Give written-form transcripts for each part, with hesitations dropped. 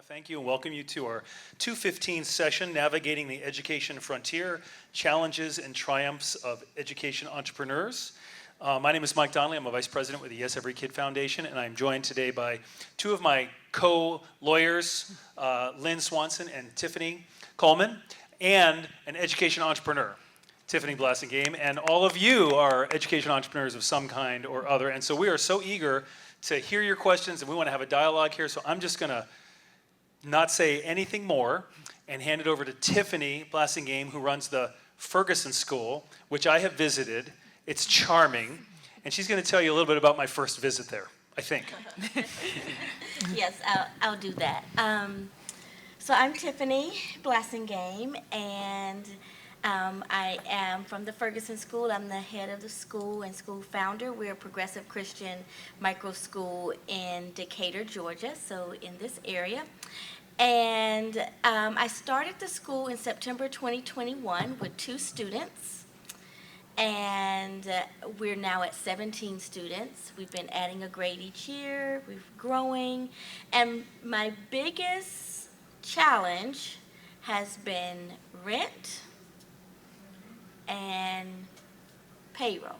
thank you and welcome you to our 2:15 session, Navigating the Education Frontier, Challenges and Triumphs of Education Entrepreneurs. My name is Mike Donnelly. I'm a Vice President with the Yes Every Kid Foundation, and I'm joined today by two of my co-lawyers, Lynn Swanson and Tiffany Coleman, and an education entrepreneur, Tiffany Blassingame, and all of you are education entrepreneurs of some kind or other, and so we are so eager to hear your questions, and we want to have a dialogue here, so I'm just going to not say anything more and hand it over to Tiffany Blassingame, who runs the Ferguson School, which I have visited. It's charming, and she's going to tell you a little bit about my first visit there, I think. Yes, I'll do that. So I'm Tiffany Blassingame, and I am from the Ferguson School. I'm the head of the school and school founder. We're a progressive Christian micro school in Decatur, Georgia, so in this area. And I started the school in September 2021 with 2 students. And we're now at 17 students. We've been adding a grade each year. We're growing. And my biggest challenge has been rent and payroll.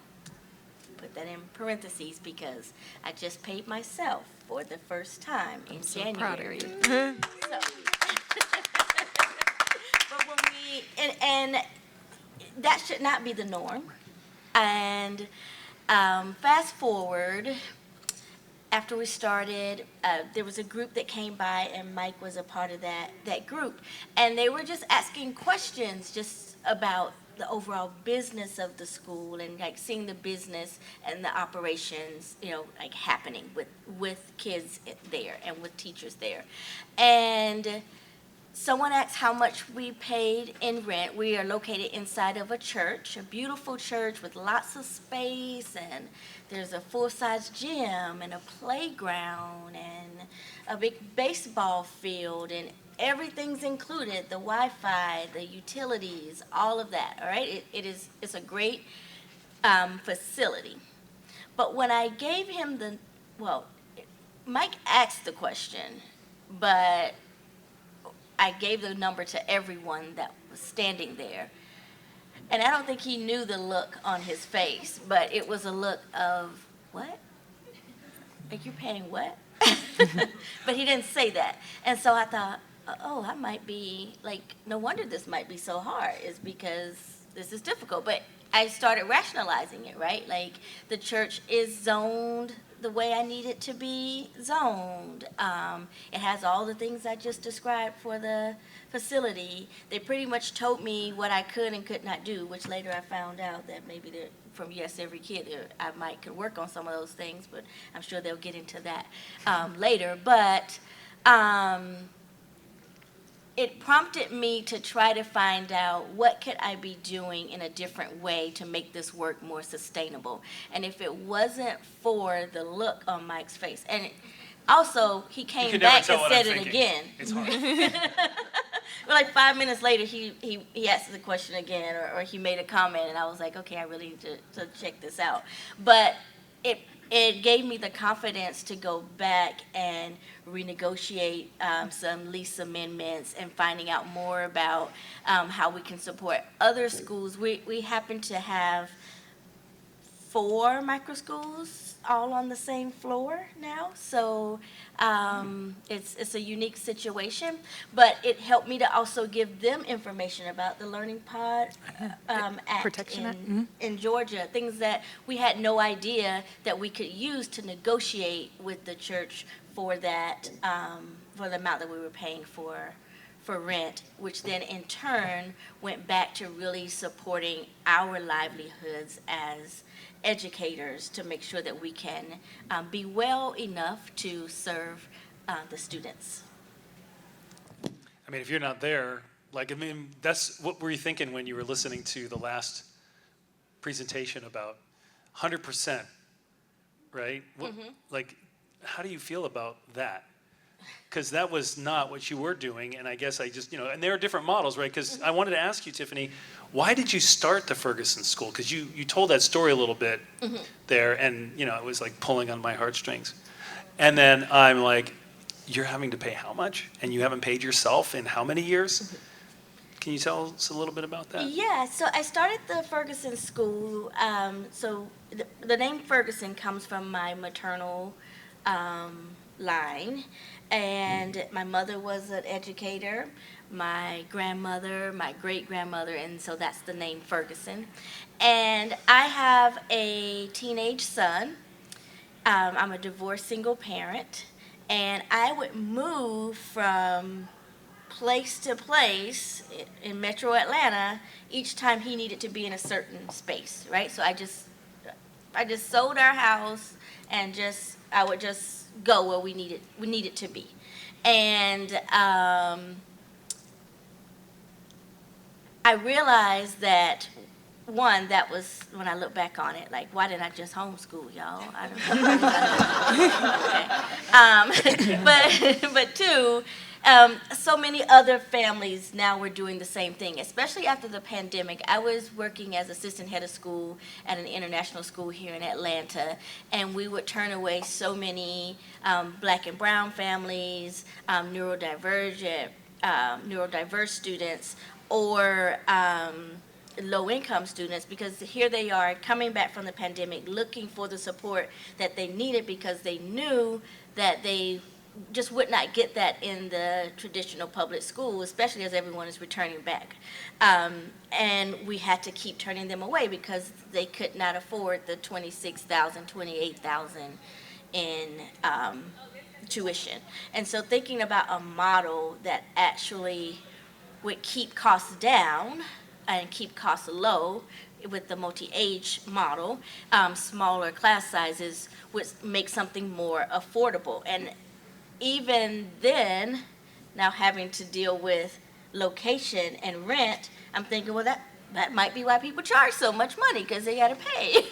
Put that in parentheses because I just paid myself for the first time in January. So proud of you. So, but when and that should not be the norm. And fast forward, after we started, there was a group that came by, and Mike was a part of that group, and they were just asking questions just about the overall business of the school and like seeing the business and the operations, like happening with kids there and with teachers there. And someone asked how much we paid in rent. We are located inside of a church, a beautiful church with lots of space, and there's a full-size gym and a playground and a big baseball field, and everything's included, the Wi-Fi, the utilities, all of that, all right? It's a great facility. But when I gave him Mike asked the question, but I gave the number to everyone that was standing there. And I don't think he knew the look on his face, but it was a look of, what? Like, you're paying what? But he didn't say that. And so I thought, I might be, no wonder this might be so hard, is because this is difficult. But I started rationalizing it, right? Like, the church is zoned the way I need it to be zoned. It has all the things I just described for the facility. They pretty much told me what I could and could not do, which later I found out that maybe from Yes Every Kid, I could work on some of those things, but I'm sure they'll get into that later. But it prompted me to try to find out what could I be doing in a different way to make this work more sustainable. And if it wasn't for the look on Mike's face, and also he came back and said it again. It's hard. But like 5 minutes later, he asked the question again, or he made a comment, and I was like, okay, I really need to check this out. But it gave me the confidence to go back and renegotiate some lease amendments and finding out more about how we can support other schools. We happen to have 4 micro schools all on the same floor now, so it's a unique situation, but it helped me to also give them information about the Learning Pod Act Protection in Georgia, things that we had no idea that we could use to negotiate with the church for that, for the amount that we were paying for rent, which then in turn went back to really supporting our livelihoods as educators to make sure that we can be well enough to serve the students. I mean, if you're not there, that's what were you thinking when you were listening to the last presentation about 100%, right? How do you feel about that? Because that was not what you were doing, and I guess I just, and there are different models, right? Because I wanted to ask you, Tiffany, why did you start the Ferguson School? Because you told that story a little bit there, and, it was like pulling on my heartstrings. And then I'm like, you're having to pay how much? And you haven't paid yourself in how many years? Can you tell us a little bit about that? Yeah, so I started the Ferguson School. So the name Ferguson comes from my maternal line, and my mother was an educator, my grandmother, my great grandmother, and so that's the name Ferguson. And I have a teenage son. I'm a divorced single parent, and I would move from place to place in Metro Atlanta each time he needed to be in a certain space, right? So I just sold our house and I would just go where we needed to be, and I realized that. One, that was when I look back on it, like, why didn't I just homeschool y'all? I don't know. Okay. But two, so many other families now were doing the same thing, especially after the pandemic. I was working as assistant head of school at an international school here in Atlanta, and we would turn away so many black and brown families, neurodiverse students, or low-income students, because here they are coming back from the pandemic looking for the support that they needed because they knew that they just would not get that in the traditional public school, especially as everyone is returning back. And we had to keep turning them away because they could not afford the $26,000, $28,000 in tuition. And so thinking about a model that actually would keep costs down and keep costs low with the multi-age model, smaller class sizes would make something more affordable. And even then, now having to deal with location and rent, I'm thinking, well, that might be why people charge so much money, because they got to pay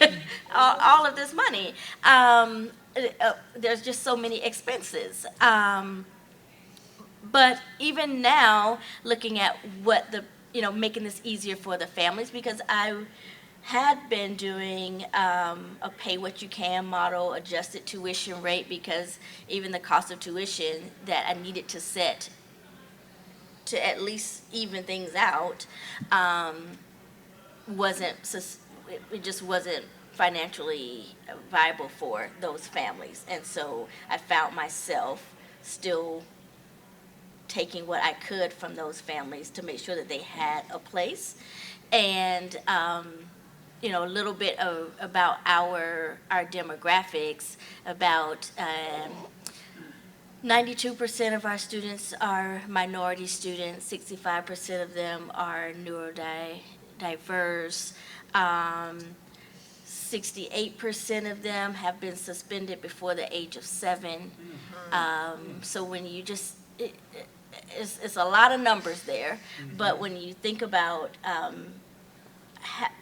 all of this money. There's just so many expenses. But even now, looking at what making this easier for the families, because I had been doing a pay what you can model, adjusted tuition rate, because even the cost of tuition that I needed to set to at least even things out it just wasn't financially viable for those families. And so I found myself still taking what I could from those families to make sure that they had a place. And a little bit about our demographics. About 92% of our students are minority students. 65% of them are neurodiverse. 68% of them have been suspended before the age of 7. So when you just it's a lot of numbers there, but when you think about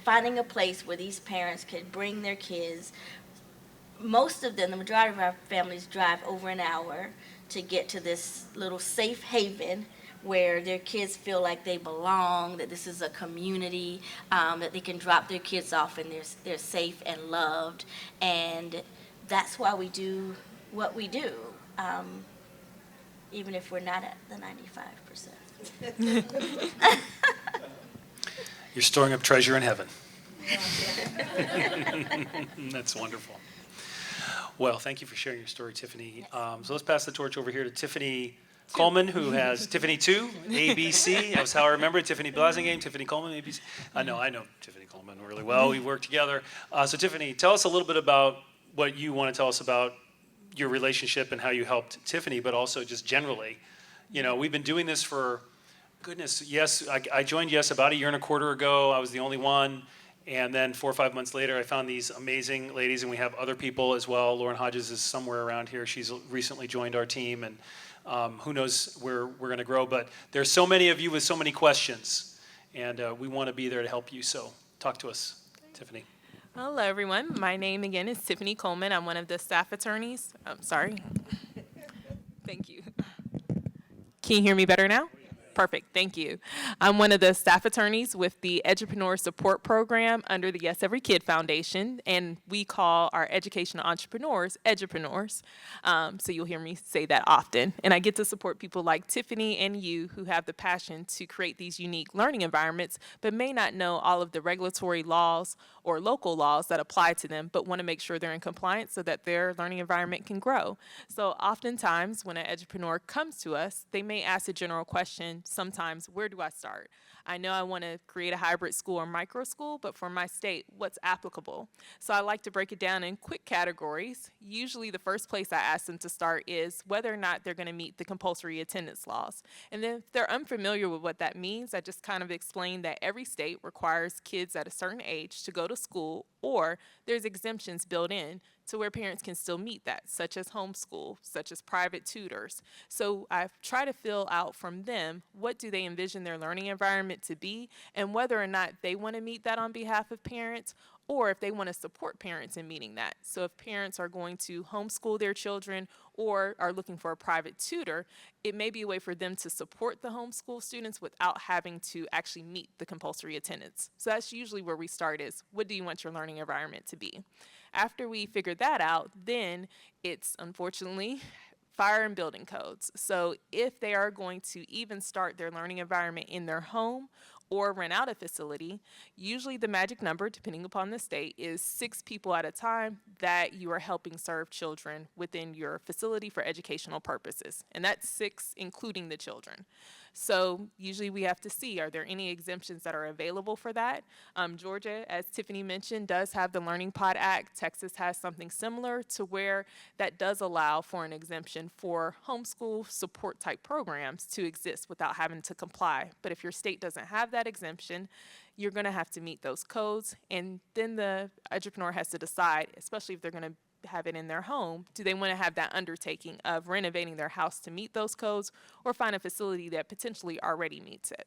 finding a place where these parents could bring their kids, most of them, the majority of our families, drive over an hour to get to this little safe haven where their kids feel like they belong, that this is a community, that they can drop their kids off and they're safe and loved. And that's why we do what we do. Even if we're not at the 95%. You're storing up treasure in heaven. That's wonderful. Well, thank you for sharing your story, Tiffany. So let's pass the torch over here to Tiffany Coleman, who has Tiffany 2, ABC. That's how I remember it. Tiffany Blasingame, Tiffany Coleman, ABC. I know Tiffany Coleman really well. We work together. So Tiffany, tell us a little bit about what you want to tell us about your relationship and how you helped Tiffany, but also just generally. We've been doing this for, goodness, yes, I joined Yes about a year and a quarter ago. I was the only one. And then 4 or 5 months later, I found these amazing ladies, and we have other people as well. Lauren Hodges is somewhere around here. She's recently joined our team, and who knows where we're going to grow. But there's so many of you with so many questions, and we want to be there to help you. So talk to us, Tiffany. Hello, everyone. My name, again, is Tiffany Coleman. I'm one of the staff attorneys. Sorry. Thank you. Can you hear me better now? Perfect, thank you. I'm one of the staff attorneys with the Edupreneur Support Program under the Yes Every Kid Foundation, and we call our educational entrepreneurs edupreneurs. So you'll hear me say that often. And I get to support people like Tiffany and you who have the passion to create these unique learning environments, but may not know all of the regulatory laws or local laws that apply to them, but want to make sure they're in compliance so that their learning environment can grow. So oftentimes when an edupreneur comes to us, they may ask a general question, sometimes, where do I start? I know I want to create a hybrid school or micro school, but for my state, what's applicable? So I like to break it down in quick categories. Usually the first place I ask them to start is whether or not they're going to meet the compulsory attendance laws. And then if they're unfamiliar with what that means, I just kind of explain that every state requires kids at a certain age to go to school, or there's exemptions built in to where parents can still meet that, such as homeschool, such as private tutors. So I try to fill out from them what do they envision their learning environment to be, and whether or not they want to meet that on behalf of parents, or if they want to support parents in meeting that. So if parents are going to homeschool their children or are looking for a private tutor, it may be a way for them to support the homeschool students without having to actually meet the compulsory attendance. So that's usually where we start is, what do you want your learning environment to be? After we figure that out, then it's unfortunately fire and building codes. So if they are going to even start their learning environment in their home or rent out a facility, usually the magic number, depending upon the state, is 6 people at a time that you are helping serve children within your facility for educational purposes. And that's 6 including the children. So usually we have to see, are there any exemptions that are available for that? Georgia, as Tiffany mentioned, does have the Learning Pod Act. Texas has something similar to where that does allow for an exemption for homeschool support type programs to exist without having to comply. But if your state doesn't have that exemption, you're going to have to meet those codes. And then the entrepreneur has to decide, especially if they're going to have it in their home, do they want to have that undertaking of renovating their house to meet those codes or find a facility that potentially already meets it?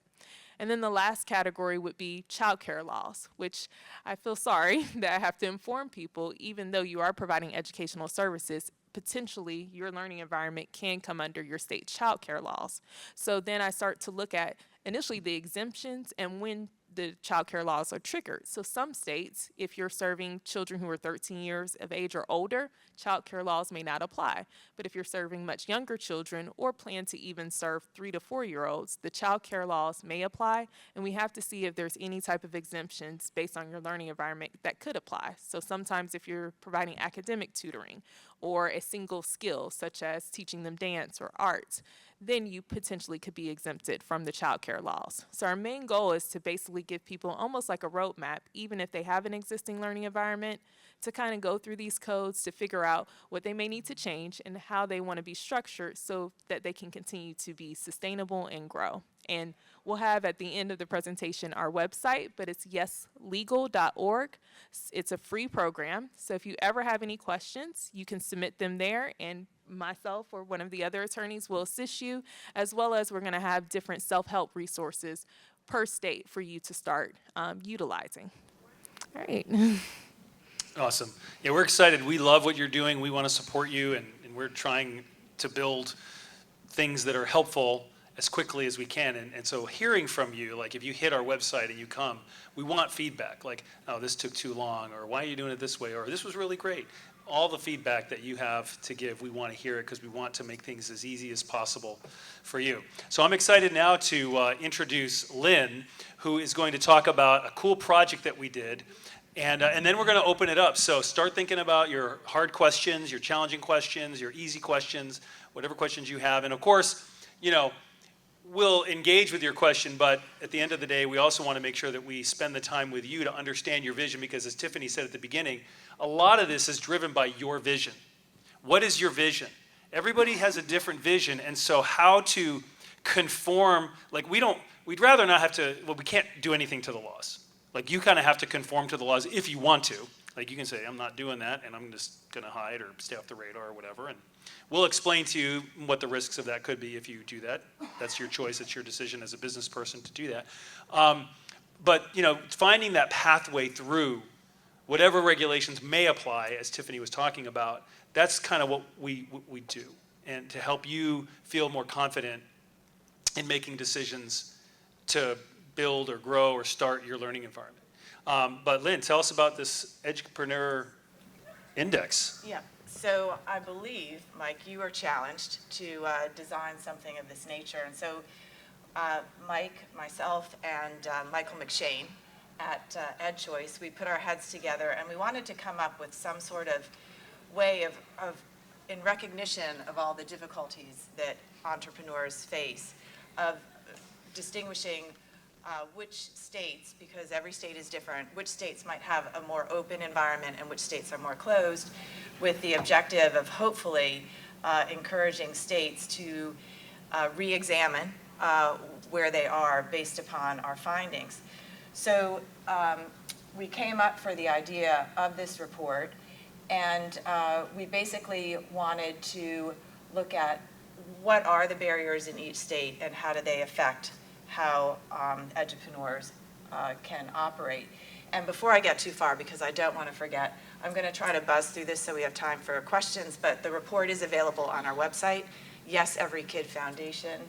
And then the last category would be childcare laws, which I feel sorry that I have to inform people, even though you are providing educational services, potentially your learning environment can come under your state childcare laws. So then I start to look at initially the exemptions and when the child care laws are triggered. So some states, if you're serving children who are 13 years of age or older, child care laws may not apply. But if you're serving much younger children or plan to even serve 3 to 4-year-olds, the child care laws may apply, and we have to see if there's any type of exemptions based on your learning environment that could apply. So sometimes if you're providing academic tutoring or a single skill, such as teaching them dance or arts, then you potentially could be exempted from the child care laws. So our main goal is to basically give people almost like a roadmap, even if they have an existing learning environment, to kind of go through these codes to figure out what they may need to change and how they want to be structured so that they can continue to be sustainable and grow. And we'll have at the end of the presentation our website, but it's yeslegal.org. It's a free program, so if you ever have any questions, you can submit them there, and myself or one of the other attorneys will assist you, as well as we're going to have different self-help resources per state for you to start utilizing. All right. Awesome. Yeah, we're excited. We love what you're doing. We want to support you, and we're trying to build things that are helpful as quickly as we can. And so hearing from you, like if you hit our website and you come, we want feedback, like, oh, this took too long, or why are you doing it this way, or this was really great. All the feedback that you have to give, we want to hear it because we want to make things as easy as possible for you. So I'm excited now to introduce Lynn, who is going to talk about a cool project that we did. And then we're going to open it up. So start thinking about your hard questions, your challenging questions, your easy questions, whatever questions you have. And of course, you know, we'll engage with your question, but at the end of the day, we also want to make sure that we spend the time with you to understand your vision, because as Tiffany said at the beginning, a lot of this is driven by your vision. What is your vision? Everybody has a different vision, and so how to conform, like we'd rather not have to, well, we can't do anything to the laws. Like you kind of have to conform to the laws if you want to. Like you can say, I'm not doing that, and I'm just going to hide or stay off the radar or whatever, and we'll explain to you what the risks of that could be if you do that. That's your choice. It's your decision as a business person to do that. But you know, finding that pathway through whatever regulations may apply, as Tiffany was talking about, that's kind of what we do, and to help you feel more confident in making decisions to build or grow or start your learning environment. But Lynn, tell us about this Edupreneur Index. Yeah, so I believe, Mike, you were challenged to design something of this nature. And so Mike, myself, and Michael McShane at EdChoice, we put our heads together and we wanted to come up with some sort of way of in recognition of all the difficulties that entrepreneurs face, of distinguishing which states, because every state is different, which states might have a more open environment and which states are more closed, with the objective of hopefully encouraging states to re-examine where they are based upon our findings. So we came up for the idea of this report, and we basically wanted to look at what are the barriers in each state and how do they affect how edupreneurs can operate. And before I get too far, because I don't want to forget, I'm going to try to buzz through this so we have time for questions, but the report is available on our website, Yes Every Kid Foundation,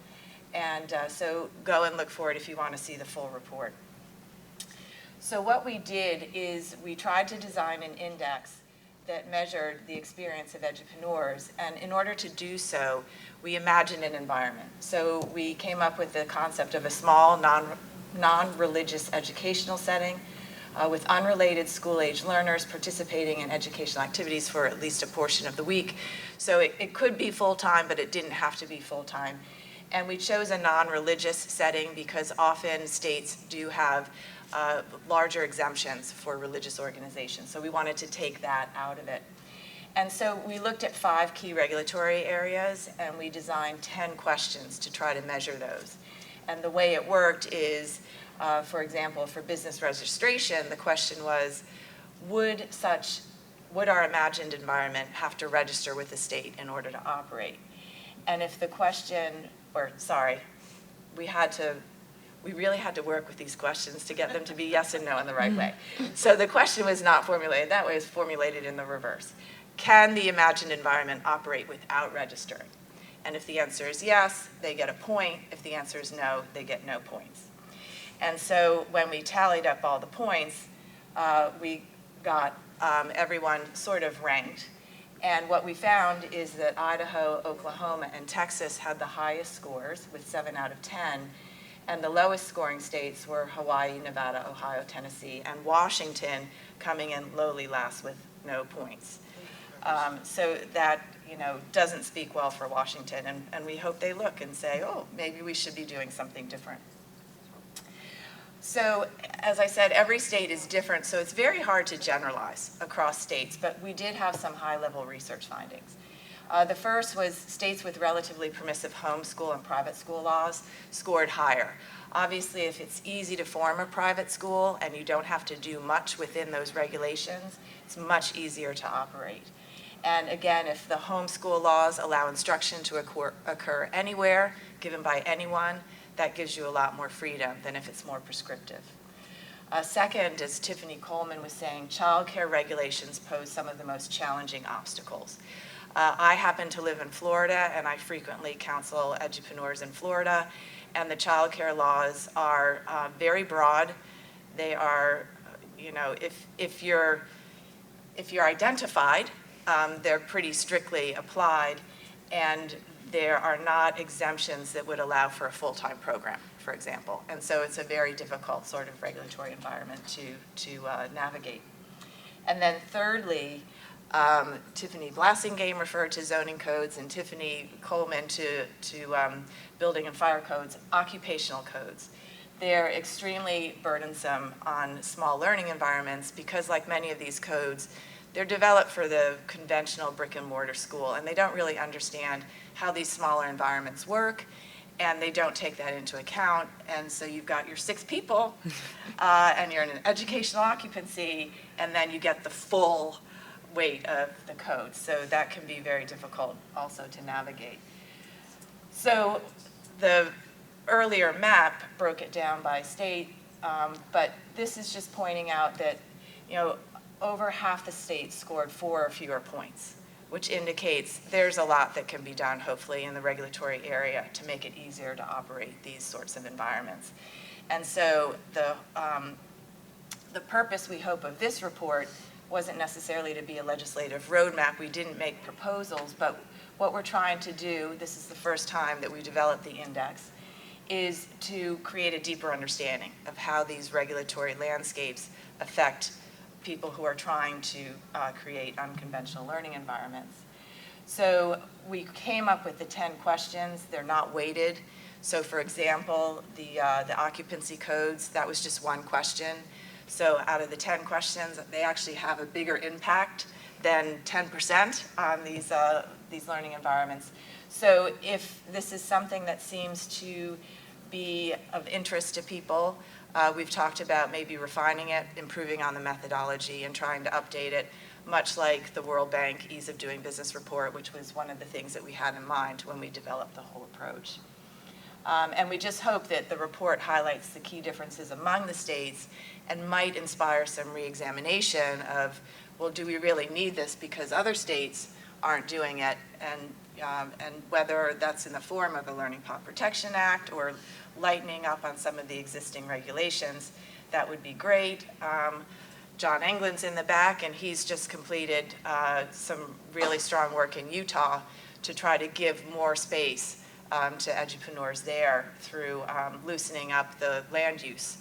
and so go and look for it if you want to see the full report. So what we did is we tried to design an index that measured the experience of edupreneurs, and in order to do so, we imagined an environment. So we came up with the concept of a small, non-religious educational setting with unrelated school-age learners participating in educational activities for at least a portion of the week. So it could be full-time, but it didn't have to be full-time. And we chose a non-religious setting because often states do have larger exemptions for religious organizations. So we wanted to take that out of it. And so we looked at 5 key regulatory areas, and we designed 10 questions to try to measure those. And the way it worked is, for example, for business registration, the question was, would our imagined environment have to register with the state in order to operate? And if the question, we really had to work with these questions to get them to be yes and no in the right way. So the question was not formulated that way, it was formulated in the reverse. Can the imagined environment operate without registering? And if the answer is yes, they get a point. If the answer is no, they get no points. And so when we tallied up all the points, we got everyone sort of ranked. And what we found is that Idaho, Oklahoma, and Texas had the highest scores with 7 out of 10. And the lowest scoring states were Hawaii, Nevada, Ohio, Tennessee, and Washington coming in lowly last with no points. So that, doesn't speak well for Washington, and we hope they look and say, oh, maybe we should be doing something different. So, as I said, every state is different, so it's very hard to generalize across states, but we did have some high-level research findings. The first was states with relatively permissive homeschool and private school laws scored higher. Obviously, if it's easy to form a private school and you don't have to do much within those regulations, it's much easier to operate. And again, if the homeschool laws allow instruction to occur anywhere, given by anyone, that gives you a lot more freedom than if it's more prescriptive. Second, as Tiffany Coleman was saying, childcare regulations pose some of the most challenging obstacles. I happen to live in Florida, and I frequently counsel edupreneurs in Florida, and the childcare laws are very broad. They are, if you're identified, they're pretty strictly applied, and there are not exemptions that would allow for a full-time program, for example. And so it's a very difficult sort of regulatory environment to navigate. And then thirdly, Tiffany Blassingame referred to zoning codes, and Tiffany Coleman to building and fire codes, occupational codes. They're extremely burdensome on small learning environments because, like many of these codes, they're developed for the conventional brick and mortar school, and they don't really understand how these smaller environments work, and they don't take that into account. And so you've got your 6 people, and you're in an educational occupancy, and then you get the full weight of the code. So that can be very difficult also to navigate. So the earlier map broke it down by state, but this is just pointing out that, over half the states scored 4 or fewer points which indicates there's a lot that can be done, hopefully, in the regulatory area to make it easier to operate these sorts of environments. And so the purpose, we hope, of this report wasn't necessarily to be a legislative roadmap. We didn't make proposals, but what we're trying to do, this is the first time that we developed the index, is to create a deeper understanding of how these regulatory landscapes affect people who are trying to create unconventional learning environments. So we came up with the 10 questions. They're not weighted. So for example, the occupancy codes, that was just one question. So out of the 10 questions, they actually have a bigger impact than 10% on these learning environments. So if this is something that seems to be of interest to people, we've talked about maybe refining it, improving on the methodology, and trying to update it, much like the World Bank Ease of Doing Business report, which was one of the things that we had in mind when we developed the whole approach. And we just hope that the report highlights the key differences among the states and might inspire some re-examination of, well, do we really need this because other states aren't doing it, and whether that's in the form of a Learning Pod Protection Act or lightening up on some of the existing regulations, that would be great. John England's in the back, and he's just completed some really strong work in Utah to try to give more space to edupreneurs there through loosening up the land use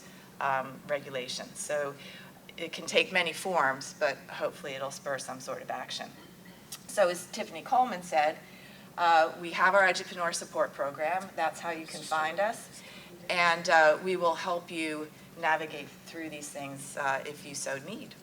regulations. So it can take many forms, but hopefully it'll spur some sort of action. So as Tiffany Coleman said, we have our Edupreneur Support Program. That's how you can find us. And we will help you navigate through these things if you so need.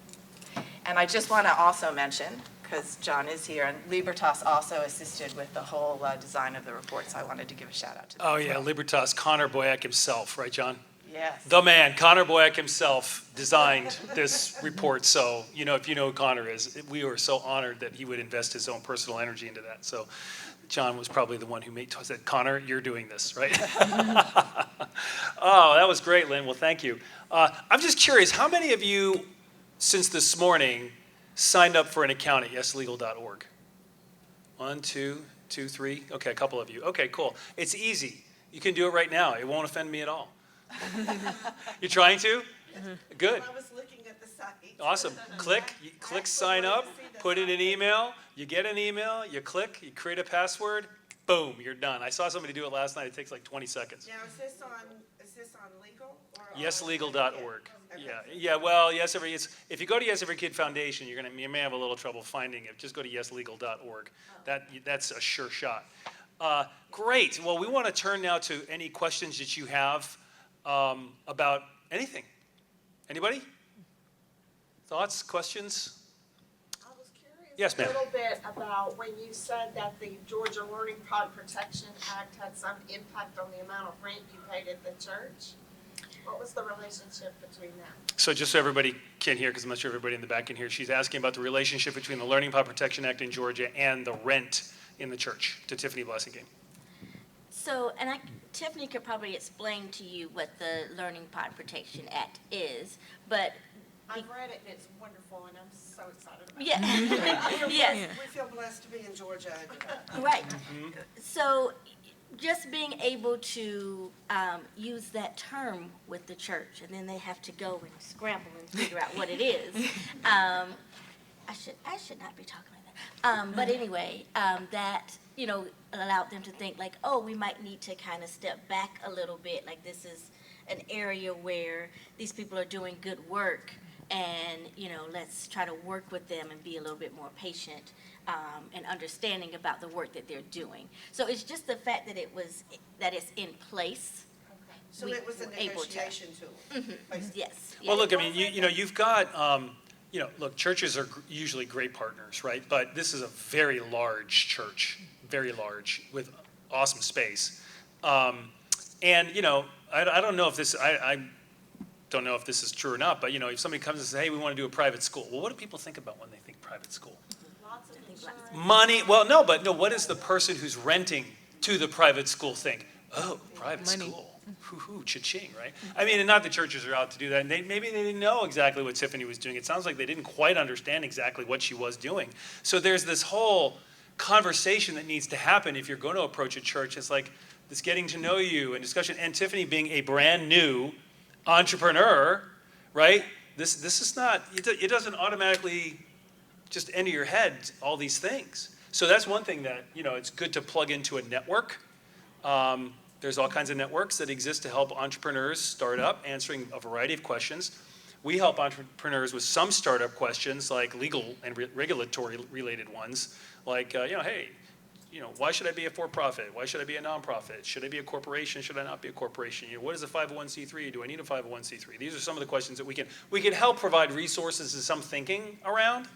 And I just want to also mention, because John is here, and Libertas also assisted with the whole design of the report, so I wanted to give a shout out to them. Oh yeah, Libertas, Connor Boyack himself, right, John? Yes. The man, Connor Boyack himself, designed this report. So, you know, if you know who Connor is, we were so honored that he would invest his own personal energy into that. So, John was probably the one who said, Connor, you're doing this, right? Oh, that was great, Lynn. Well, thank you. I'm just curious, how many of you, since this morning, signed up for an account at yeslegal.org? 1, 2, 3. Okay, a couple of you. Okay, cool. It's easy. You can do it right now. It won't offend me at all. You're trying to? Good. I was looking at the site. Awesome. Click sign up, put in an email, you get an email, you click, you create a password, boom, you're done. I saw somebody do it last night. It takes like 20 seconds. Now, is this on legal? Or Yeslegal.org. Okay. Yeah. Well, if you go to Yes Every Kid Foundation, you may have a little trouble finding it. Just go to yeslegal.org. That's a sure shot. Great. Well, we want to turn now to any questions that you have about anything. Anybody? Thoughts, questions? I was curious Yes, ma'am. a little bit about when you said that the Georgia Learning Pod Protection Act had some impact on the amount of rent you paid at the church. What was the relationship between that? So just so everybody can hear, because I'm not sure everybody in the back can hear, she's asking about the relationship between the Learning Pod Protection Act in Georgia and the rent in the church. To Tiffany Blessingame. So, and Tiffany could probably explain to you what the Learning Pod Protection Act is, but I've read it and it's wonderful and I'm so excited about it. yeah, yes, We feel blessed to be in Georgia. right. So, just being able to use that term with the church, and then they have to go and scramble and figure out what it is. I should not be talking like that. But anyway, that allowed them to think like, oh, we might need to kind of step back a little bit. Like this is an area where these people are doing good work, and let's try to work with them and be a little bit more patient and understanding about the work that they're doing. So it's just the fact that it's in place. So We it was a were able to. negotiation tool, basically. Yes. Well, yes. look, I mean, you've got, look, churches are usually great partners, right? But this is a very large church, very large, with awesome space. And, I don't know if this, I don't know if this is true or not, but, if somebody comes and says, hey, we want to do a private school. Well, what do people think about when they think private school? Lots of insurance. Money, well, no, what does the person who's renting to the private school think? Oh, private Money. school. hoo-hoo, cha-ching, right? I mean, and not the churches are out to do that, and maybe they didn't know exactly what Tiffany was doing. It sounds like they didn't quite understand exactly what she was doing. So there's this whole conversation that needs to happen if you're going to approach a church. It's like this getting to know you and discussion, and Tiffany being a brand new entrepreneur, right? This is not, it doesn't automatically just enter your head, all these things. So that's one thing that, it's good to plug into a network. There's all kinds of networks that exist to help entrepreneurs start up, answering a variety of questions. We help entrepreneurs with some startup questions, like legal and regulatory related ones, like, hey, why should I be a for-profit? Why should I be a nonprofit? Should I be a corporation? Should I not be a corporation? What is a 501c3? Do I need a 501c3? These are some of the questions that we can help provide resources and some thinking around.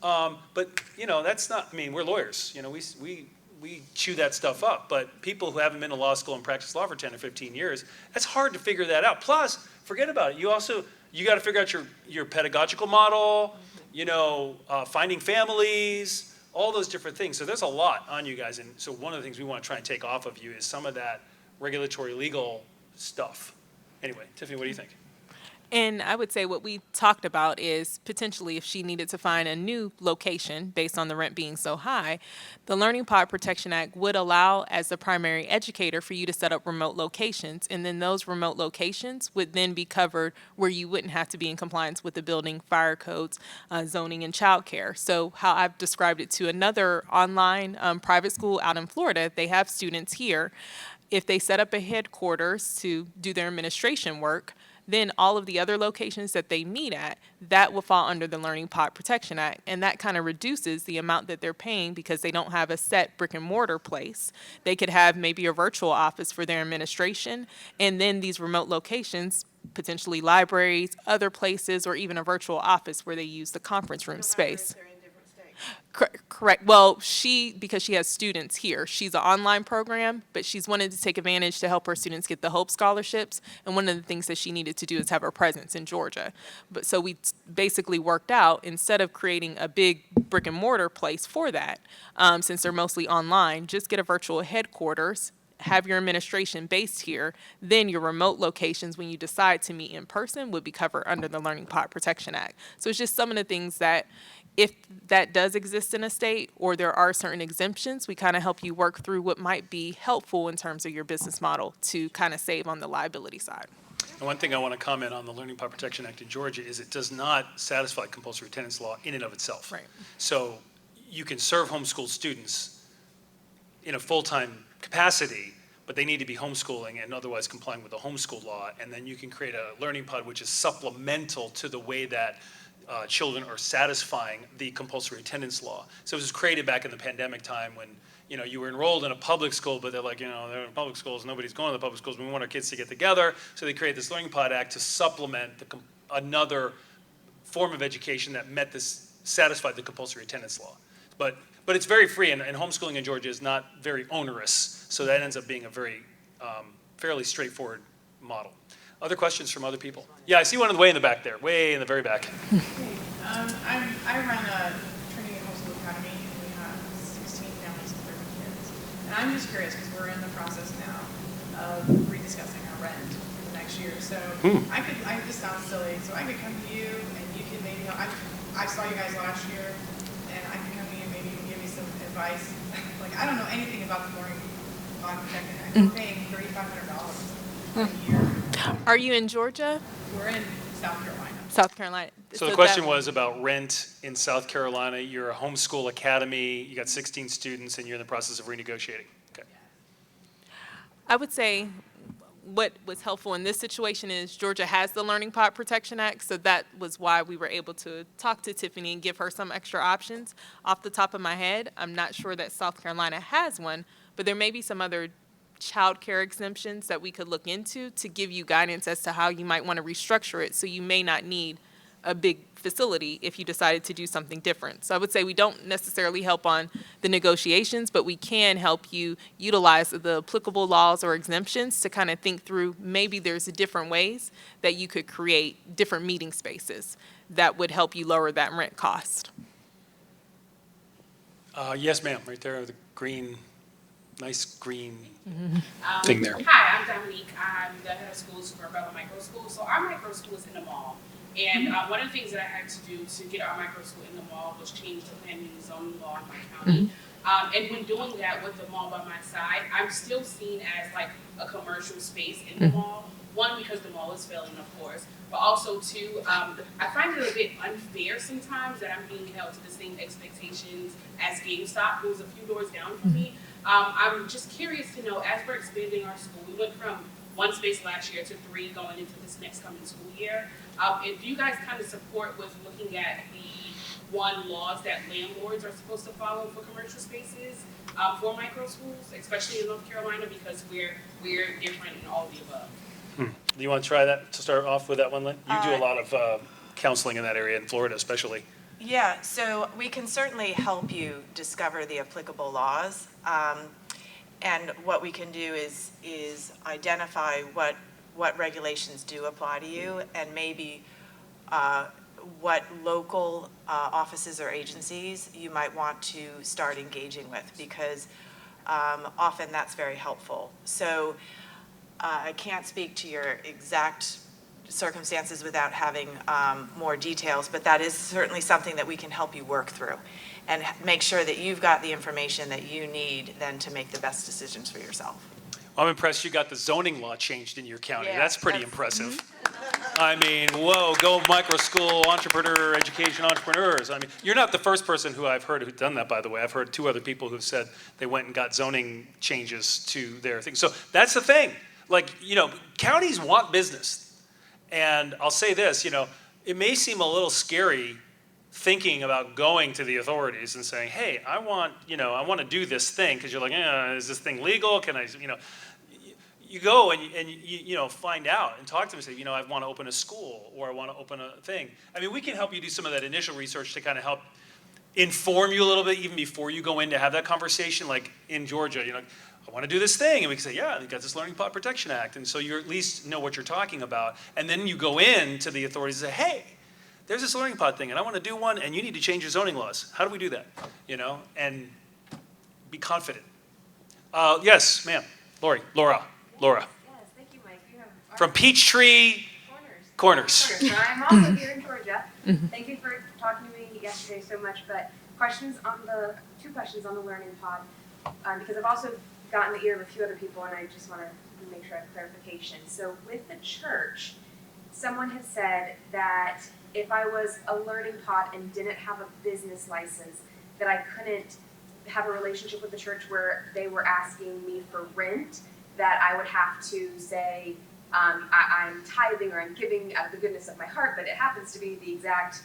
But that's not. I mean, we're lawyers. We chew that stuff up. But people who haven't been to law school and practiced law for 10 or 15 years, it's hard to figure that out. Plus, forget about it. You got to figure out your pedagogical model. Finding families. All those different things. So there's a lot on you guys. And so one of the things we want to try and take off of you is some of that regulatory legal stuff. Anyway, Tiffany, what do you think? And I would say what we talked about is potentially if she needed to find a new location based on the rent being so high, the Learning Pod Protection Act would allow, as the primary educator, for you to set up remote locations. And then those remote locations would then be covered where you wouldn't have to be in compliance with the building, fire codes, zoning, and childcare. So how I've described it to another online private school out in Florida, they have students here. If they set up a headquarters to do their administration work, then all of the other locations that they meet at, that will fall under the Learning Pod Protection Act. And that kind of reduces the amount that they're paying because they don't have a set brick and mortar place. They could have maybe a virtual office for their administration, and then these remote locations, potentially libraries, other places, or even a virtual office where they use the conference room space. Correct. Well, because she has students here, she's an online program, but she's wanted to take advantage to help her students get the Hope scholarships. And one of the things that she needed to do is have her presence in Georgia. But so we basically worked out, instead of creating a big brick and mortar place for that, since they're mostly online, just get a virtual headquarters, have your administration based here, then your remote locations, when you decide to meet in person, would be covered under the Learning Pod Protection Act. So it's just some of the things that, if that does exist in a state or there are certain exemptions, we kind of help you work through what might be helpful in terms of your business model to kind of save on the liability side. And one thing I want to comment on the Learning Pod Protection Act in Georgia is it does not satisfy compulsory attendance law in and of itself. Right. So you can serve homeschool students in a full-time capacity, but they need to be homeschooling and otherwise complying with the homeschool law. And then you can create a learning pod which is supplemental to the way that children are satisfying the compulsory attendance law. So it was created back in the pandemic time when you were enrolled in a public school, but they're like, they're in public schools, nobody's going to the public schools, we want our kids to get together. So they created this Learning Pod Act to supplement another form of education that satisfied the compulsory attendance law. But it's very free, and homeschooling in Georgia is not very onerous, so that ends up being a very fairly straightforward model. Other questions from other people? Yeah, I see one way in the back there, way in the very back. I run a Trinity Homeschool Academy, and we have 16 families and 30 kids. And I'm just curious, because we're in the process now of rediscussing our rent for the next year. So this sounds silly, so I could come to you, and you could maybe, I saw you guys last year, and I could come to you and maybe give me some advice. Like, I don't know anything about the Learning Pod Protection Act. We're paying $3,500 a year. Are you in Georgia? We're in South Carolina. South Carolina. So the question was about rent in South Carolina. You're a homeschool academy, you got 16 students, and you're in the process of renegotiating. Okay. I would say what was helpful in this situation is Georgia has the Learning Pod Protection Act, so that was why we were able to talk to Tiffany and give her some extra options. Off the top of my head, I'm not sure that South Carolina has one, but there may be some other childcare exemptions that we could look into to give you guidance as to how you might want to restructure it, so you may not need a big facility if you decided to do something different. So I would say we don't necessarily help on the negotiations, but we can help you utilize the applicable laws or exemptions to kind of think through maybe there's different ways that you could create different meeting spaces that would help you lower that rent cost. Yes, ma'am, right there, the green nice green thing there. Hi, I'm Dominique. I'm the head of schools for Bella Micro School. So our micro school is in the mall. And one of the things that I had to do to get our micro school in the mall was change the planning and zoning law in my county. And when doing that with the mall by my side, I'm still seen as like a commercial space in the mall. One, because the mall is failing, of course, but also two, I find it a bit unfair sometimes that I'm being held to the same expectations as GameStop, who's a few doors down from me. I'm just curious to know, as we're expanding our school, we went from one space last year to 3 going into this next coming school year. And do you guys kind of support with looking at the laws that landlords are supposed to follow for commercial spaces for micro schools, especially in North Carolina, because we're different in all of the above? Do you want to try that to start off with that one, Lynn? You do a lot of counseling in that area, in Florida especially. Yeah, so we can certainly help you discover the applicable laws. And what we can do is identify what regulations do apply to you, and maybe what local offices or agencies you might want to start engaging with, because often that's very helpful. So I can't speak to your exact circumstances without having more details, but that is certainly something that we can help you work through and make sure that you've got the information that you need then to make the best decisions for yourself. I'm impressed you got the zoning law changed in your county. Yeah, That's pretty that's- impressive. I mean, whoa, go micro school, entrepreneur, education, entrepreneurs. I mean, you're not the first person who I've heard who's done that, by the way. I've heard 2 other people who've said they went and got zoning changes to their thing. So that's the thing. Like, counties want business. And I'll say this, it may seem a little scary thinking about going to the authorities and saying, hey, I want to do this thing, because you're like, is this thing legal? Can I, you go and you find out and talk to them and say, I want to open a school, or I want to open a thing. I mean, we can help you do some of that initial research to kind of help inform you a little bit even before you go in to have that conversation. Like in Georgia, I want to do this thing. And we can say, yeah, you got this Learning Pod Protection Act. And so you at least know what you're talking about. And then you go in to the authorities and say, hey, there's this learning pod thing, and I want to do one, and you need to change your zoning laws. How do we do that? And be confident. Yes, ma'am. Laura. Yes, thank you, Mike. You have From Peachtree Corners. So I'm also here in Georgia. Thank you for talking to me yesterday so much. But two questions on the learning pod, because I've also gotten the ear of a few other people, and I just want to make sure I have clarification. So with the church, someone had said that if I was a learning pod and didn't have a business license, that I couldn't have a relationship with the church where they were asking me for rent, that I would have to say, I'm tithing or I'm giving out of the goodness of my heart, but it happens to be the exact,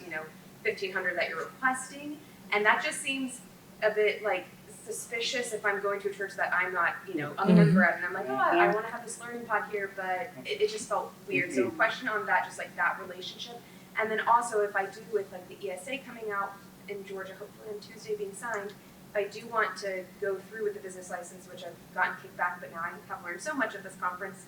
$1,500 that you're requesting. And that just seems a bit like suspicious if I'm going to a church that I'm not, a member of. And I'm like, I want to have this learning pod here, but it just felt weird. So a question on that, just like that relationship. And then also if I do with like the ESA coming out in Georgia, hopefully on Tuesday being signed, if I do want to go through with the business license, which I've gotten kicked back, but now I have learned so much at this conference,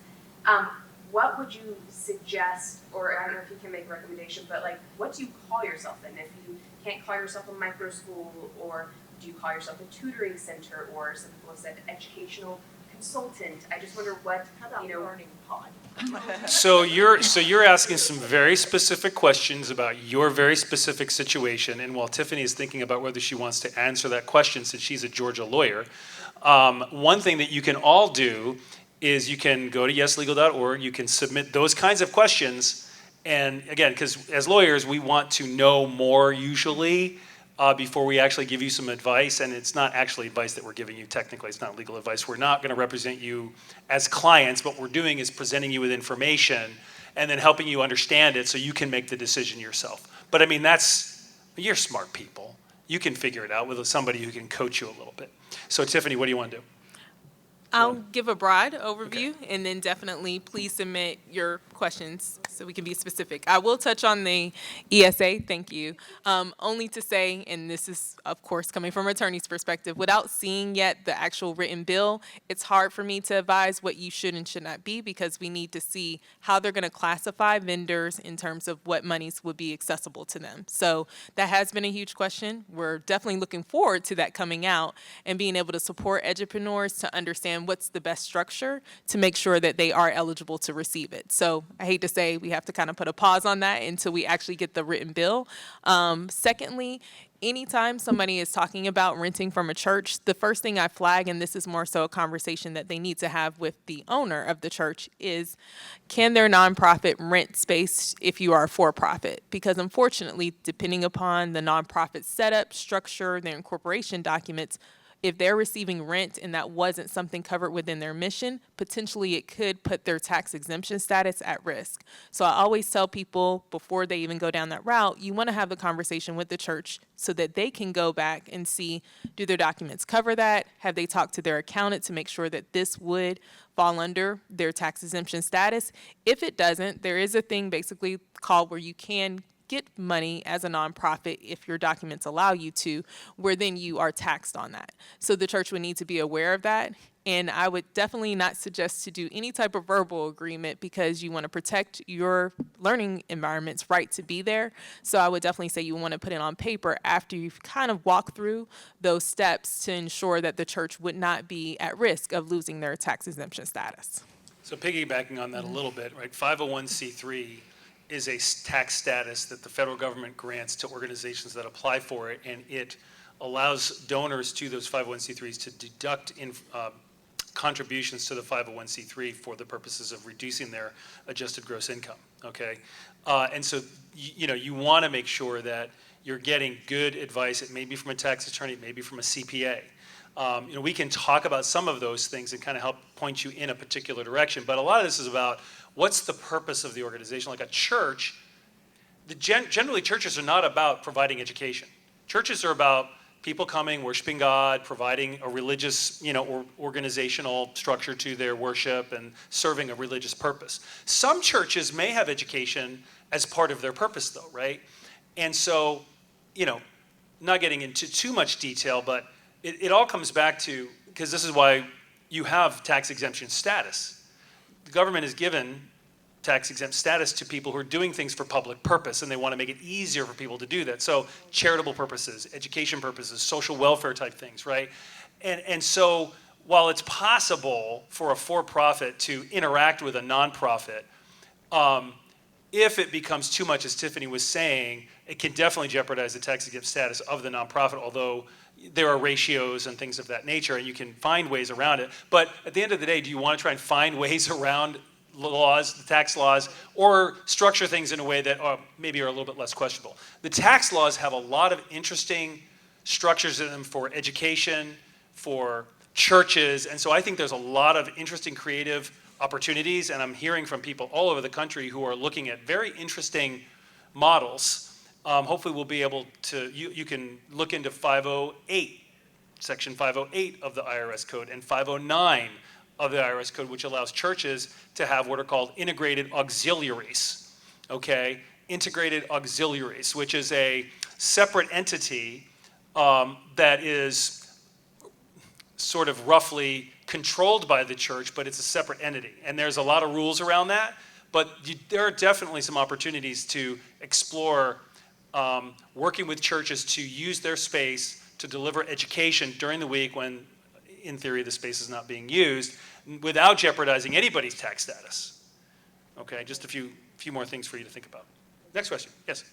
what would you suggest, or I don't know if you can make a recommendation, but like, what do you call yourself then? If you can't call yourself a micro school, or do you call yourself a tutoring center, or some people have said educational consultant? I just wonder what, learning pod. So you're asking some very specific questions about your very specific situation, and while Tiffany is thinking about whether she wants to answer that question since she's a Georgia lawyer, one thing that you can all do is you can go to yeslegal.org, you can submit those kinds of questions, and again, because as lawyers, we want to know more usually before we actually give you some advice, and it's not actually advice that we're giving you technically, it's not legal advice. We're not going to represent you as clients. What we're doing is presenting you with information and then helping you understand it so you can make the decision yourself. But I mean, you're smart people. You can figure it out with somebody who can coach you a little bit. So Tiffany, what do you want to do? I'll give a broad overview, and then definitely please submit your questions so we can be specific. I will touch on the ESA, thank you. Only to say, and this is, of course, coming from an attorney's perspective, without seeing yet the actual written bill, it's hard for me to advise what you should and should not be, because we need to see how they're going to classify vendors in terms of what monies would be accessible to them. So that has been a huge question. We're definitely looking forward to that coming out and being able to support edupreneurs to understand what's the best structure to make sure that they are eligible to receive it. So I hate to say we have to kind of put a pause on that until we actually get the written bill. Secondly, anytime somebody is talking about renting from a church, the first thing I flag, and this is more so a conversation that they need to have with the owner of the church, is can their nonprofit rent space if you are for profit? Because unfortunately, depending upon the nonprofit setup, structure, their incorporation documents, if they're receiving rent and that wasn't something covered within their mission, potentially it could put their tax exemption status at risk. So I always tell people before they even go down that route, you want to have the conversation with the church so that they can go back and see, do their documents cover that? Have they talked to their accountant to make sure that this would fall under their tax exemption status? If it doesn't, there is a thing basically called where you can get money as a nonprofit if your documents allow you to, where then you are taxed on that. So the church would need to be aware of that. And I would definitely not suggest to do any type of verbal agreement, because you want to protect your learning environment's right to be there. So I would definitely say you want to put it on paper after you've kind of walked through those steps to ensure that the church would not be at risk of losing their tax exemption status. So piggybacking on that a little bit, right, 501c3 is a tax status that the federal government grants to organizations that apply for it, and it allows donors to those 501c3s to deduct contributions to the 501c3 for the purposes of reducing their adjusted gross income, okay? And so, you want to make sure that you're getting good advice. It may be from a tax attorney, it may be from a CPA. We can talk about some of those things and kind of help point you in a particular direction, but a lot of this is about what's the purpose of the organization. Like a church, generally churches are not about providing education. Churches are about people coming, worshiping God, providing a religious, or organizational structure to their worship and serving a religious purpose. Some churches may have education as part of their purpose though, right? And so, not getting into too much detail, but it all comes back to, because this is why you have tax exemption status. The government has given tax exempt status to people who are doing things for public purpose, and they want to make it easier for people to do that. So charitable purposes, education purposes, social welfare type things, right? And so while it's possible for a for-profit to interact with a nonprofit, if it becomes too much, as Tiffany was saying, it can definitely jeopardize the tax exempt status of the nonprofit, although there are ratios and things of that nature, and you can find ways around it. But at the end of the day, do you want to try and find ways around laws, the tax laws, or structure things in a way that maybe are a little bit less questionable? The tax laws have a lot of interesting structures in them for education, for churches, and so I think there's a lot of interesting creative opportunities, and I'm hearing from people all over the country who are looking at very interesting models. Hopefully we'll be able to, you can look into 508, section 508 of the IRS code, and 509 of the IRS code, which allows churches to have what are called integrated auxiliaries, okay? Integrated auxiliaries, which is a separate entity that is sort of roughly controlled by the church, but it's a separate entity. And there's a lot of rules around that, but there are definitely some opportunities to explore working with churches to use their space to deliver education during the week when, in theory, the space is not being used, without jeopardizing anybody's tax status. Okay, just a few more things for you to think about. Next question, yes?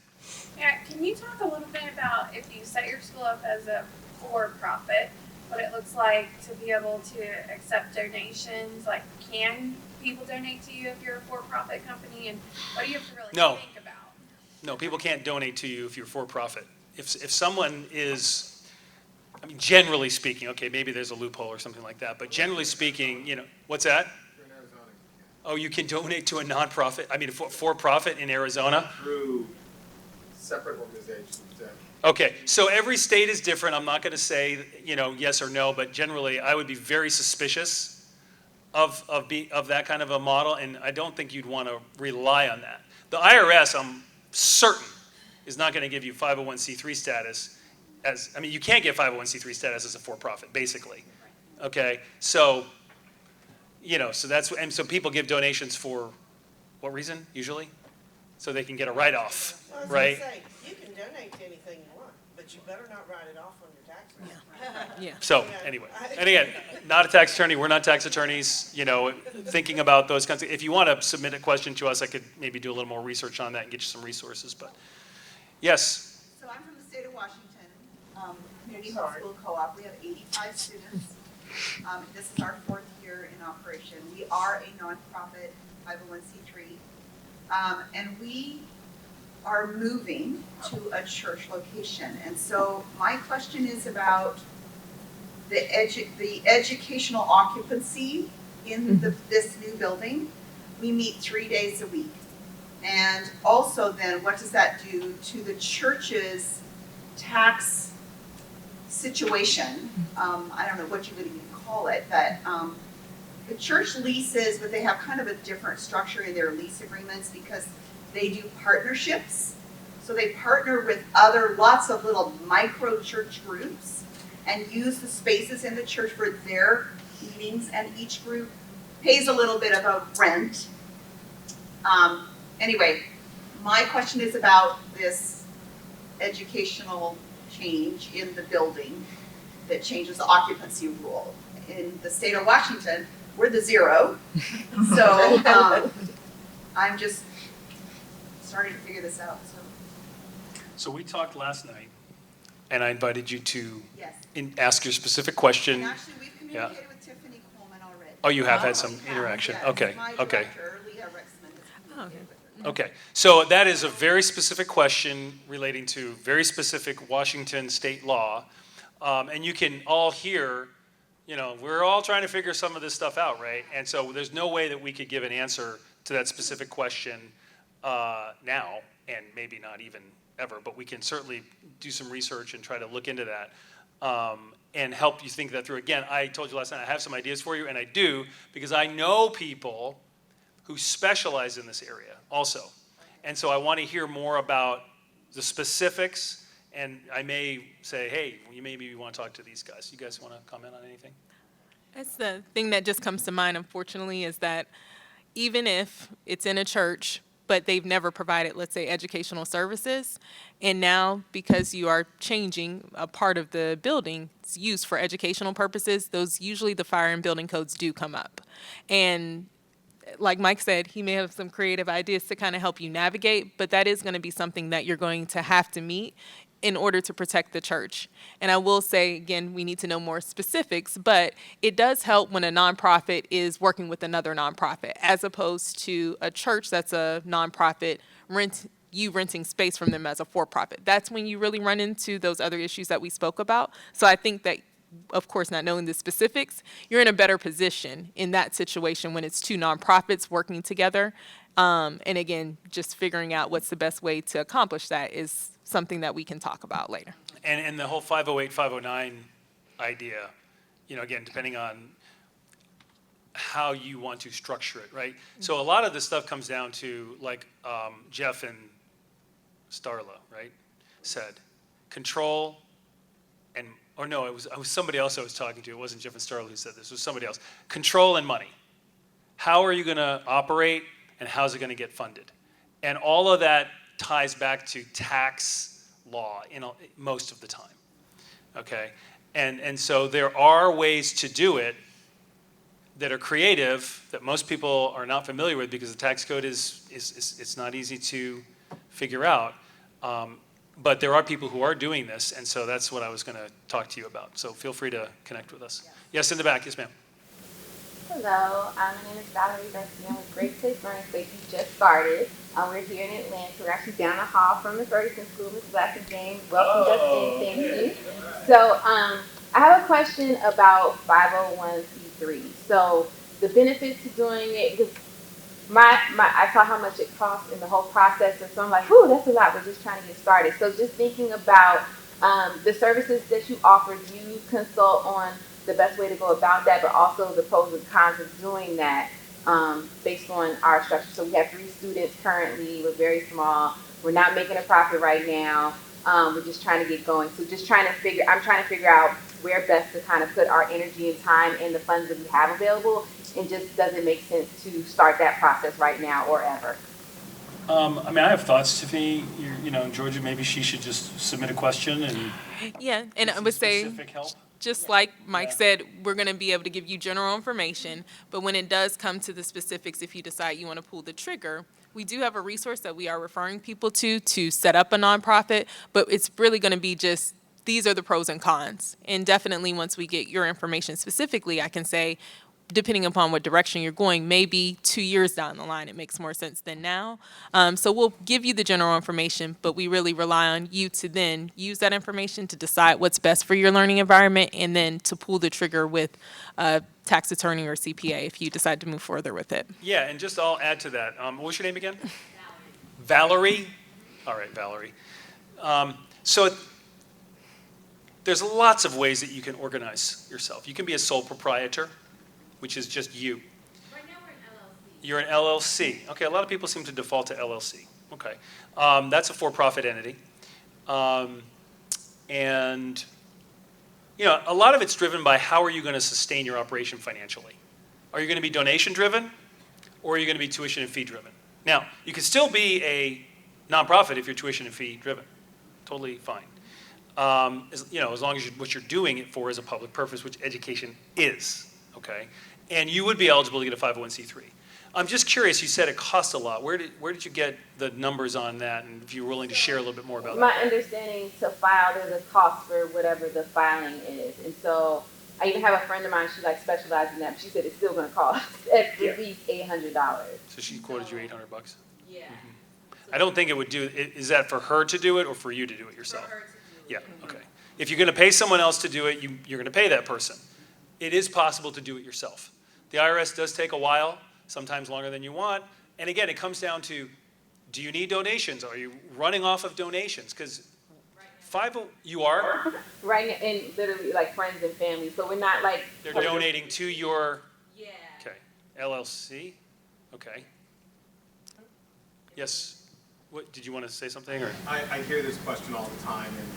Yeah, can you talk a little bit about if you set your school up as a for-profit, what it looks like to be able to accept donations? Like, can people donate to you if you're a for-profit company, and what do you have to really think about? No, people can't donate to you if you're for-profit. If someone is, I mean, generally speaking, okay, maybe there's a loophole or something like that, but generally speaking, what's that? Oh, you can donate to a nonprofit, I mean, for-profit in Arizona? Through separate organizations. Okay, so every state is different. I'm not going to say, yes or no, but generally I would be very suspicious of that kind of a model, and I don't think you'd want to rely on that. The IRS, I'm certain, is not going to give you 501c3 status as, I mean, you can't get 501c3 status as a for-profit, basically. Okay, so, so that's, and so people give donations for what reason, usually? So they can get a write-off, I was gonna right? say, you can donate to anything you want, but you better not write it off on your tax return. Yeah. So, anyway, and again, not a tax attorney, we're not tax attorneys, thinking about those kinds of, if you want to submit a question to us, I could maybe do a little more research on that and get you some resources, but, yes, So I'm from the state of Washington, Community Homeschool Co-op. We have 85 students. This is our 4th year in operation. We are a nonprofit 501c3, and we are moving to a church location. And so my question is about the educational occupancy in this new building. We meet 3 days a week. And also then, what does that do to the church's tax situation? I don't know what you would even call it, but the church leases, but they have kind of a different structure in their lease agreements because they do partnerships. So they partner with lots of little micro church groups and use the spaces in the church for their meetings, and each group pays a little bit of a rent. Anyway, my question is about this educational change in the building that changes the occupancy rule. In the state of Washington, we're the 0. So I'm just starting to figure this out. so we talked last night, and I invited you to Yes. ask your specific question. And actually, we've communicated with Tiffany Coleman already. Oh, you have had some interaction, Yes. okay, My okay. director, Leah Rexman, has communicated with her. Okay, so that is a very specific question relating to very specific Washington state law. And you can all hear, we're all trying to figure some of this stuff out, right? And so there's no way that we could give an answer to that specific question now, and maybe not even ever, but we can certainly do some research and try to look into that and help you think that through. Again, I told you last night I have some ideas for you, and I do, because I know people who specialize in this area also. And so I want to hear more about the specifics, and I may say, hey, maybe want to talk to these guys. You guys want to comment on anything? That's the thing that just comes to mind, unfortunately, is that even if it's in a church, but they've never provided, let's say, educational services, and now because you are changing a part of the building, it's used for educational purposes, those usually the fire and building codes do come up. And like Mike said, he may have some creative ideas to kind of help you navigate, but that is going to be something that you're going to have to meet in order to protect the church. And I will say, again, we need to know more specifics, but it does help when a nonprofit is working with another nonprofit, as opposed to a church that's a nonprofit renting space from them as a for-profit. That's when you really run into those other issues that we spoke about. So I think that, of course, not knowing the specifics, you're in a better position in that situation when it's two nonprofits working together. And again, just figuring out what's the best way to accomplish that is something that we can talk about later. And the whole 508, 509 idea, again, depending on how you want to structure it, right? So a lot of this stuff comes down to, like Jeff and Starla, right, said, control and, or no, it was somebody else I was talking to. It wasn't Jeff and Starla who said this. It was somebody else. Control and money. How are you going to operate, and how's it going to get funded? And all of that ties back to tax law most of the time, okay? And so there are ways to do it that are creative that most people are not familiar with, because the tax code it's not easy to figure out. But there are people who are doing this, and so that's what I was going to talk to you about. So feel free to connect with us. Yes, in the back. Yes, ma'am. Hello, my name is Valerie Garcia. I'm with Great Place Learning Space. We just started. We're here in Atlanta. We're actually down the hall from the Ferguson School. Ms. Black and Jane, welcome, Justine. Thank you. So I have a question about 501c3. So the benefits to doing it, because I saw how much it costs in the whole process, and so I'm like, ooh, that's a lot. We're just trying to get started. So just thinking about the services that you offer, do you consult on the best way to go about that, but also the pros and cons of doing that based on our structure. So we have 3 students currently. We're very small. We're not making a profit right now. We're just trying to get going. So I'm trying to figure out where best to kind of put our energy and time and the funds that we have available. And just doesn't make sense to start that process right now or ever. I mean, I have thoughts, Tiffany. Georgia, maybe she should just submit a question and Yeah, and get I some would say, specific help. just like Mike Yeah. said, we're going to be able to give you general information, but when it does come to the specifics, if you decide you want to pull the trigger, we do have a resource that we are referring people to set up a nonprofit, but it's really going to be just, these are the pros and cons. And definitely once we get your information specifically, I can say, depending upon what direction you're going, maybe 2 years down the line, it makes more sense than now. So we'll give you the general information, but we really rely on you to then use that information to decide what's best for your learning environment and then to pull the trigger with a tax attorney or CPA if you decide to move further with it. Yeah, and just I'll add to that. What was your name again? Valerie. All right, Valerie. So there's lots of ways that you can organize yourself. You can be a sole proprietor, which is just you. Right now we're in LLC. You're an LLC. Okay, a lot of people seem to default to LLC. Okay. That's a for-profit entity. And, a lot of it's driven by how are you going to sustain your operation financially? Are you going to be donation-driven, or are you going to be tuition and fee-driven? Now, you can still be a nonprofit if you're tuition and fee-driven. Totally fine. As long as what you're doing it for is a public purpose, which education is. Okay, and you would be eligible to get a 501c3. I'm just curious, you said it costs a lot. Where did you get the numbers on that, and if you're willing to share a little bit more about that? My understanding to file, there's a cost for whatever the filing is. And so I even have a friend of mine, she specializes in that, but she said it's still gonna cost at least $800. So she quoted you $800? Yeah. I don't think it would do, is that for her to do it or for you to do it yourself? For her to do it. Yeah, okay. If you're gonna pay someone else to do it, you're gonna pay that person. It is possible to do it yourself. The IRS does take a while, sometimes longer than you want. And again, it comes down to, do you need donations? Are you running off of donations? Because you are? Right, and literally like friends and family, so we're not like. They're donating to your, Yeah. okay, LLC? Okay. Yes, what, did you want to say something, or? I hear this question all the time, and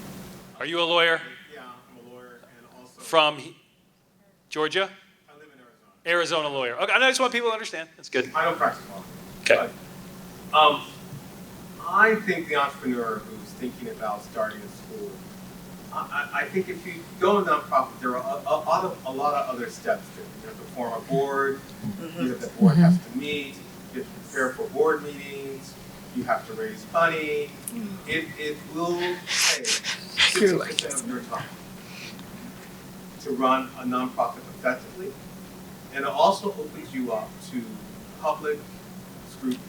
Are you a lawyer? yeah, I'm a lawyer, and also From Georgia? I live in Arizona. Arizona lawyer. Okay, I just want people to understand. That's good. I don't practice law. Okay. But, I think the entrepreneur who's thinking about starting a school, I think if you go a nonprofit, there are a lot of other steps to it. You have to form a board, the board has to meet, you have to prepare for board meetings, you have to raise money. It will take 60% of your time to run a nonprofit effectively. And it also opens you up to public scrutiny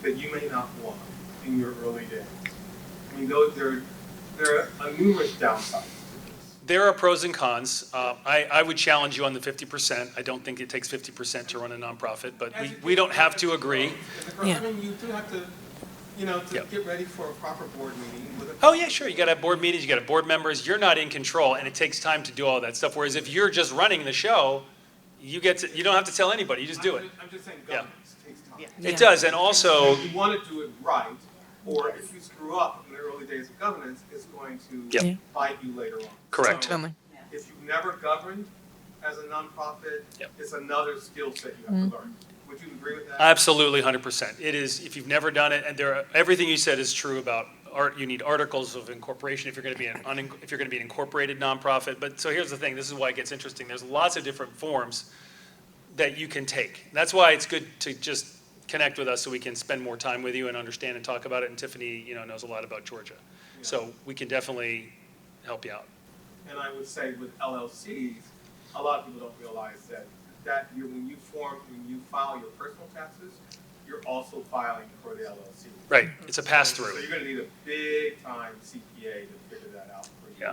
that you may not want in your early days. I mean, there are numerous downsides to this. There are pros and cons. I would challenge you on the 50%. I don't think it takes 50% to run a nonprofit, but we don't have to agree. I mean, you do have to, get ready for a proper board meeting. Oh, yeah, sure. You got to have board meetings, you got to have board members. You're not in control, and it takes time to do all that stuff. Whereas if you're just running the show, you don't have to tell anybody. You just do it. I'm just saying governance takes time. It does, and also, If you want to do it right, or if you screw up in the early days of governance, it's going to bite you later on. correct. So, if you've never governed as a nonprofit, Yep. it's another skill set you have to learn. Would you agree with that? Absolutely, 100%. It is, if you've never done it, and everything you said is true about art. You need articles of incorporation if you're going to be an incorporated nonprofit. But so here's the thing. This is why it gets interesting. There's lots of different forms that you can take. That's why it's good to just connect with us so we can spend more time with you and understand and talk about it. And Tiffany, knows a lot about Georgia, so we can definitely help you out. And I would say with LLCs, a lot of people don't realize that when you file your personal taxes, you're also filing for the LLC. Right, it's a So pass-through. you're going to need a big time CPA to figure that out for you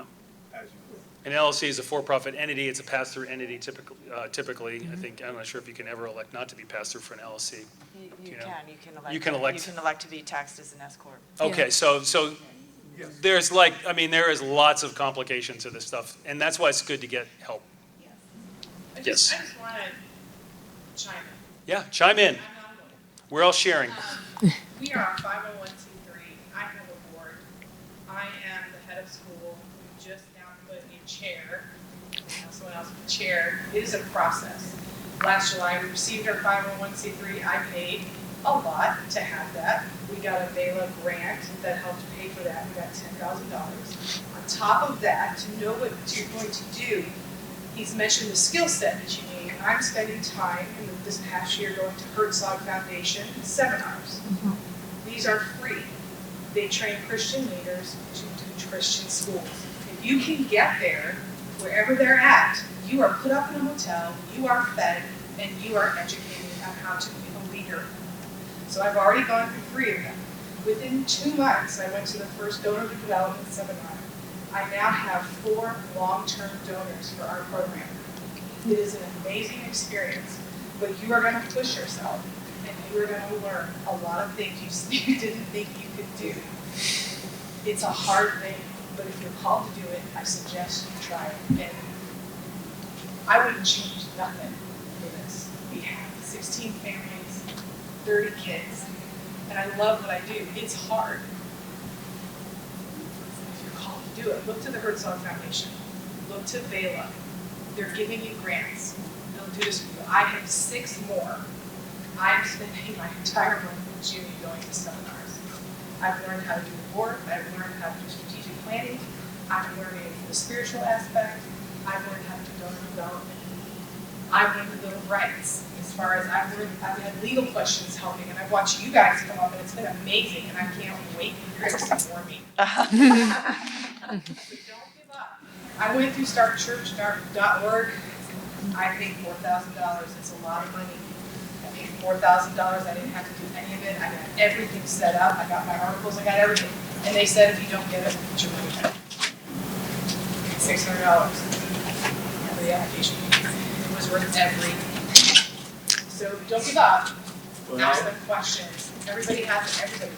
as you go. An LLC is a for-profit entity. It's a pass-through entity typically. I'm not sure if you can ever elect not to be pass-through for an LLC. You You can elect. You can elect to be taxed as an S corp. Okay, so there is lots of complications to this stuff, and that's why it's good to get help Yes. I just want to chime in. Yeah, chime in. I'm not a lawyer. We're all sharing. We are a 501c3. I have a board. I am the head of school. We just now put a chair. Someone else with a chair. It is a process. Last July, we received our 501c3. I paid a lot to have that. We got a VELA grant that helped pay for that. We got $10,000. On top of that, to know what you're going to do, he's mentioned the skill set that you need. I'm spending time in this past year going to Herzog Foundation seminars. These are free. They train Christian leaders to do Christian schools. If you can get there, wherever they're at, you are put up in a hotel, you are fed, and you are educated on how to be a leader. So I've already gone through 3 of them. Within 2 months, I went to the first donor development seminar. I now have 4 long-term donors for our program. It is an amazing experience, but you are going to push yourself, and you are going to learn a lot of things you didn't think you could do. It's a hard thing, but if you're called to do it, I suggest you try it. And I wouldn't change nothing for this. We have 16 families, 30 kids, and I love what I do. It's hard. If you're called to do it, look to the Herzog Foundation. Look to VELA. They're giving you grants. They'll do this for you. I have 6 more. I'm spending my entire month in June going to seminars. I've learned how to do the board. I've learned how to do strategic planning. I'm learning the spiritual aspect. I've learned how to do donor development. I've learned the Bill of Rights. As far as I've had legal questions helping, and I've watched you guys come up, and it's been amazing, and I can't wait for you to support me. But don't give up. I went through startchurch.org. I paid $4,000. It's a lot of money. I paid $4,000. I didn't have to do any of it. I got everything set up. I got my articles. I got everything. And they said if you don't get it, we'll put your money back. $600 for the application. It was worth everything. So don't give up. Ask them questions. Everybody has it. Everybody.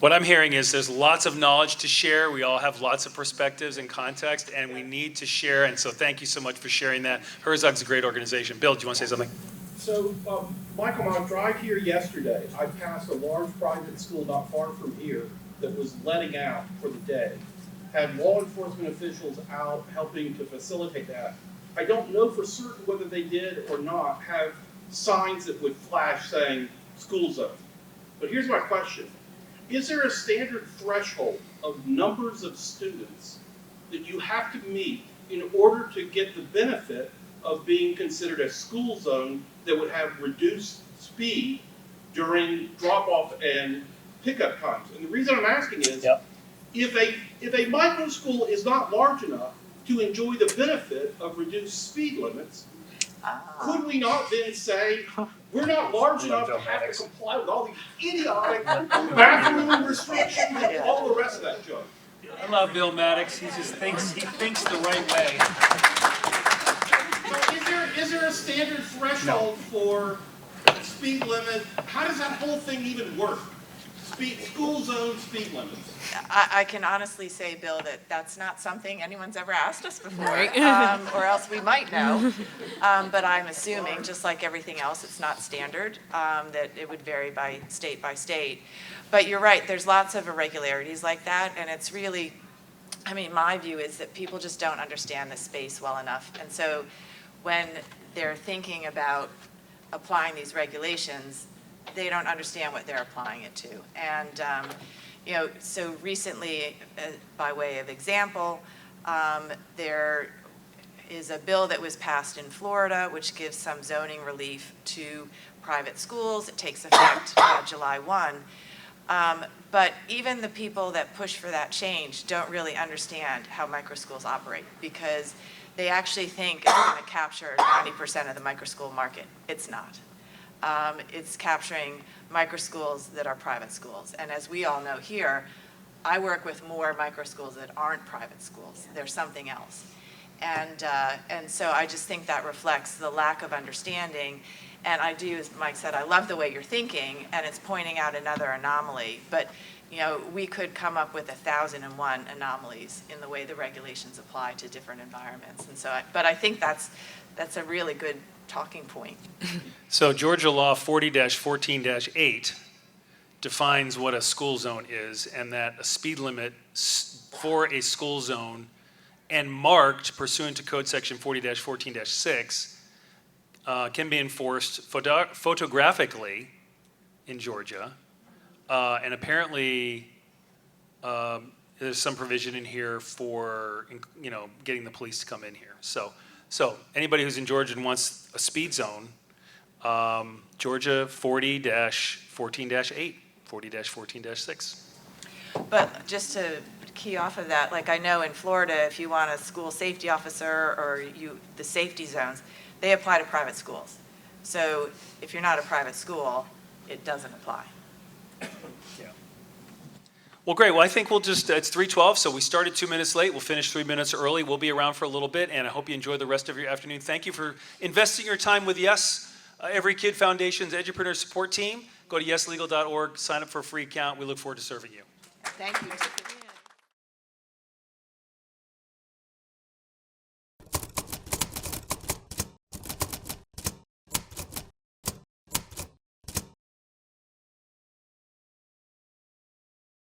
What I'm hearing is there's lots of knowledge to share. We all have lots of perspectives and context, and we need to share. And so thank you so much for sharing that. Herzog's a great organization. Bill, do you want to say something? So, Michael, on my drive here yesterday, I passed a large private school not far from here that was letting out for the day. Had law enforcement officials out helping to facilitate that. I don't know for certain whether they did or not have signs that would flash saying school zone. But here's my question. Is there a standard threshold of numbers of students that you have to meet in order to get the benefit of being considered a school zone that would have reduced speed during drop-off and pickup times? And the reason I'm asking is, if a micro school is not large enough to enjoy the benefit of reduced speed limits, could we not then say, we're not large enough to have to comply with all these idiotic bathroom restrictions and all the rest of that junk? I love Bill Maddox. He just thinks the right way. So is there a standard threshold for speed limit? How does that whole thing even work? School zone speed limits. I can honestly say, Bill, that that's not something anyone's ever asked us before, or else we might know. But I'm assuming, just like everything else, it's not standard, that it would vary by state. But you're right, there's lots of irregularities like that, and it's really, I mean, my view is that people just don't understand the space well enough. And so when they're thinking about applying these regulations, they don't understand what they're applying it to. And you know, so recently, by way of example, there is a bill that was passed in Florida which gives some zoning relief to private schools. It takes effect July 1. But even the people that push for that change don't really understand how micro schools operate, because they actually think it's going to capture 90% of the micro school market. It's not. It's capturing micro schools that are private schools. And as we all know here, I work with more micro schools that aren't private schools. They're something else. And so I just think that reflects the lack of understanding. And I do, as Mike said, I love the way you're thinking, and it's pointing out another anomaly. But we could come up with 1,001 anomalies in the way the regulations apply to different environments. And so, but I think that's a really good talking point. So Georgia law 40-14-8 defines what a school zone is, and that a speed limit for a school zone and marked pursuant to code section 40-14-6 can be enforced photographically in Georgia. And apparently, there's some provision in here for, getting the police to come in here. So anybody who's in Georgia and wants a speed zone, Georgia 40-14-8, 40-14-6. But just to key off of that, like I know in Florida, if you want a school safety officer or the safety zones, they apply to private schools. So if you're not a private school, it doesn't apply. Yeah. Well, great. Well, I think we'll just, it's 3:12, so we started 2 minutes late. We'll finish 3 minutes early. We'll be around for a little bit, and I hope you enjoy the rest of your afternoon. Thank you for investing your time with Yes, Every Kid Foundation's Edupreneur Support Team. Go to yeslegal.org, sign up for a free account. We look forward to serving you. Thank you.